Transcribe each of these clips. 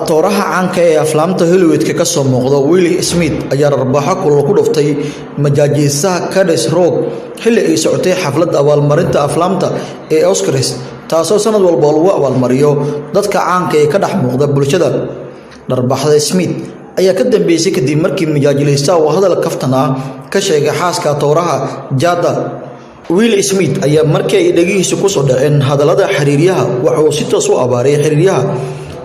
atooraha caanka ee aflaamta Hollywood-ka ka soo muuqda Will Smith ayaa rabaaxo kulul ku dhuftay majaajiisaha Curtis Rock xilli ay socotay xaflad abaalmarinta aflaamta ee Oscars taasoo sanad walba lagu abaalmariyo dadka caanka ee ka dhex muuqda bulshada. Darbaxda Smith ayaa ka dambeysay kadib markii majaajiisaha uu hadal kaftan ah ka sheegay xaaska atooraha Jada. Will Smith ayaa markii ay dhagihiisa ku soo dhaceen hadallada xiriiryaha waxa uu si toos u abaaray xiriiryaha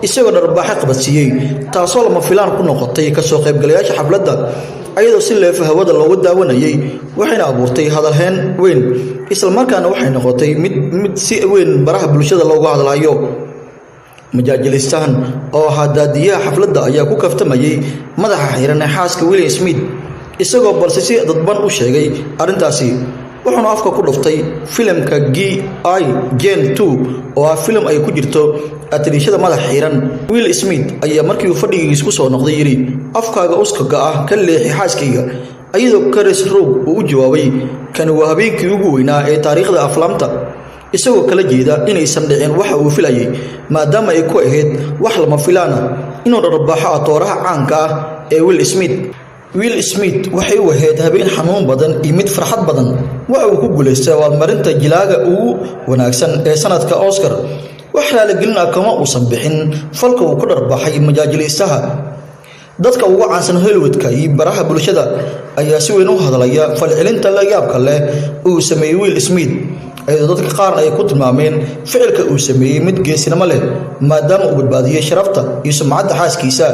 isagoo darbaaxay qabadsiiyay taasoo lama filaan ku noqotay ka soo qaybgalayaasha xafladda ayadoo si leef hawada loogu daawanayay waxayna abuurtay hadalhayn weyn isla markaana waxay noqotay mid si weyn baraha bulshada loogu hadlayo. Majaajiistahan oo hadaadiyaha xafladda ayaa ku kaftamayay madaxa xiran ee xaaska Will Smith isagoo balse si dadban u sheegay arintaasi wuxuuna afka ku dhuftay filimka G.I. Jane 2 oo ah filim ay ku jirto atriishada madax xiran. Will Smith ayaa markii uu fadhigiisa ku soo noqday yiri afkaaga uskaga ah ka leexi xaaskayga ayadoo Curtis Rock uu u jawaabay kan waa habeenkii ugu weynaa ee taariikhda aflaamta isagoo kala jeeda inaysan dhicin waxa uu filayay maadaama ay ku ahayd wax lama filaana inuu darbaaxo atooraha caanka ah ee Will Smith waxay u ahayd habeen xanuun badan iyo mid farxad badan waxa uu ku guuleystay abaalmarinta jilaaga ugu wanaagsan ee sanadka Oscar waxa la gelin kama uusan bixin falka uu ku darbaaxay majaajiisaha. Dadka ugu caansan Hollywood-ka iyo baraha bulshada ayaa si weyn u hadlaya falcelinta la yaabka leh uu sameeyay Will Smith ayadoo dadka qaar ay ku tilmaameen ficilka uu sameeyay mid geesinimo leh maadaama uu badbaadiyay sharafta iyo sumcadda xaaskiisa.